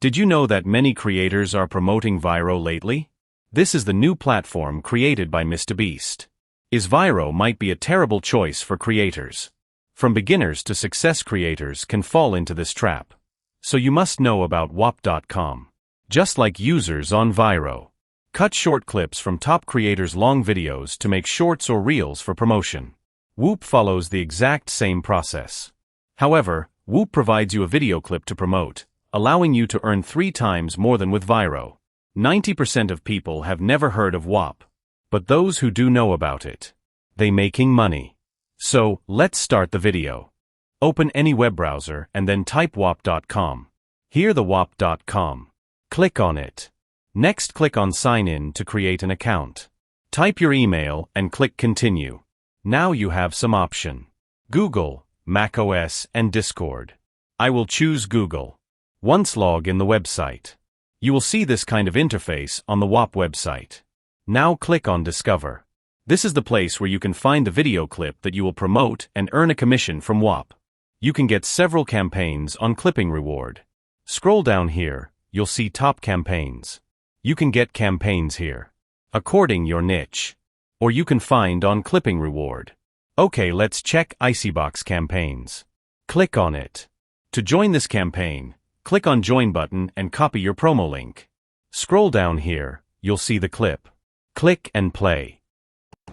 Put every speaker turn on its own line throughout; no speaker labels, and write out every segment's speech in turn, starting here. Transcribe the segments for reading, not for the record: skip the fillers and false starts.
Did you know that many creators are promoting Vyro lately? This is the new platform created by MrBeast. Vyro might be a terrible choice for creators. From beginners to success, creators can fall into this trap. So you must know about Whop.com. Just like users on Vyro. Cut short clips from top creators' long videos to make shorts or reels for promotion. Whoop follows the exact same process. However, Whoop provides you a video clip to promote, allowing you to earn 3 times more than with Vyro. 90% of people have never heard of Whop. But those who do know about it, they making money. So, let's start the video. Open any web browser and then type Whop.com. Here the Whop.com. Click on it. Next, click on Sign In to create an account. Type your email and click Continue. Now you have some option. Google, macOS, and Discord. I will choose Google. Once log in the website, you will see this kind of interface on the Whop website. Now click on Discover. This is the place where you can find the video clip that you will promote and earn a commission from Whop. You can get several campaigns on Clipping Reward. Scroll down here, you'll see top campaigns. You can get campaigns here, according your niche. Or you can find on Clipping Reward. Okay, let's check Icebox campaigns. Click on it. To join this campaign, click on Join button and copy your promo link. Scroll down here, you'll see the clip. Click and play.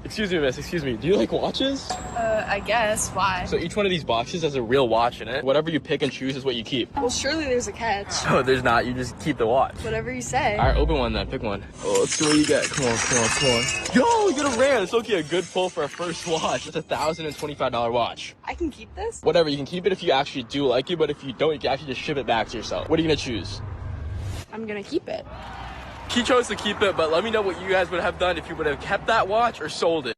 Excuse me, miss, excuse me. Do you like watches?
I guess. Why?
So each one of these boxes has a real watch in it. Whatever you pick and choose is what you keep.
Well, surely there's a catch.
No, there's not. You just keep the watch.
Whatever you say.
All right, open one then. Pick one. Oh, let's see what you get. Come on, come on, come on. Yo, you got a Rand. It's okay. A good pull for a first watch. It's a $1,025 watch.
I can keep this?
Whatever. You can keep it if you actually do like it, but if you don't, you can actually just ship it back to yourself. What are you going to choose?
I'm going to keep it.
He chose to keep it, but let me know what you guys would have done if you would have kept that watch or sold it.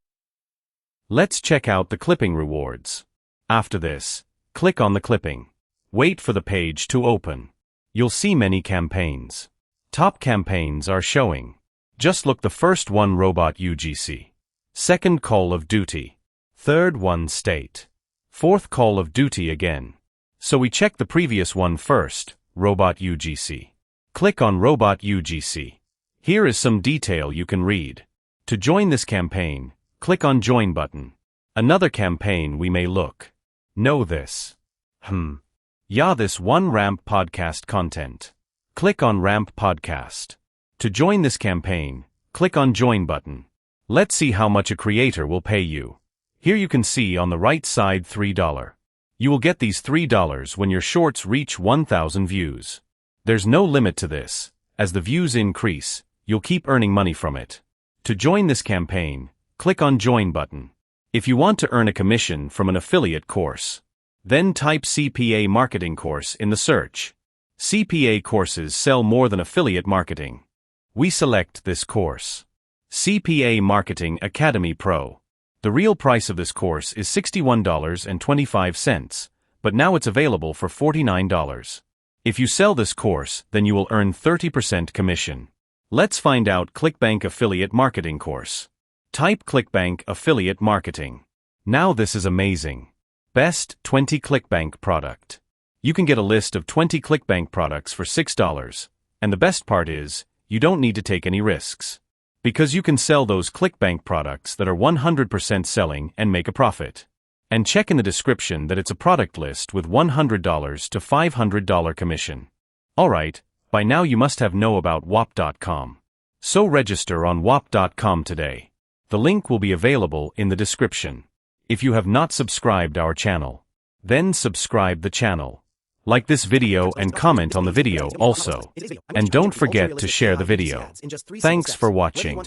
Let's check out the clipping rewards. After this, click on the clipping. Wait for the page to open. You'll see many campaigns. Top campaigns are showing. Just look, the first one Robot UGC. Second Call of Duty. Third one State. Fourth Call of Duty again. So we check the previous one first, Robot UGC. Click on Robot UGC. Here is some detail you can read. To join this campaign, click on Join button. Another campaign we may look. Know this. Yeah, this one Ramp Podcast content. Click on Ramp Podcast. To join this campaign, click on Join button. Let's see how much a creator will pay you. Here you can see on the right side $3. You will get these $3 when your shorts reach 1,000 views. There's no limit to this. As the views increase, you'll keep earning money from it. To join this campaign, click on Join button. If you want to earn a commission from an affiliate course, then type CPA marketing course in the search. CPA courses sell more than affiliate marketing. We select this course. CPA Marketing Academy Pro. The real price of this course is $61.25, but now it's available for $49. If you sell this course, then you will earn 30% commission. Let's find out ClickBank Affiliate Marketing course. Type ClickBank Affiliate Marketing. Now this is amazing. Best 20 ClickBank product. You can get a list of 20 ClickBank products for $6, and the best part is, you don't need to take any risks. Because you can sell those ClickBank products that are 100% selling and make a profit. And check in the description that it's a product list with $100 to $500 commission. Alright, by now you must have know about Whop.com. So register on Whop.com today. The link will be available in the description. If you have not subscribed our channel, then subscribe the channel. Like this video and comment on the video also. And don't forget to share the video. Thanks for watching.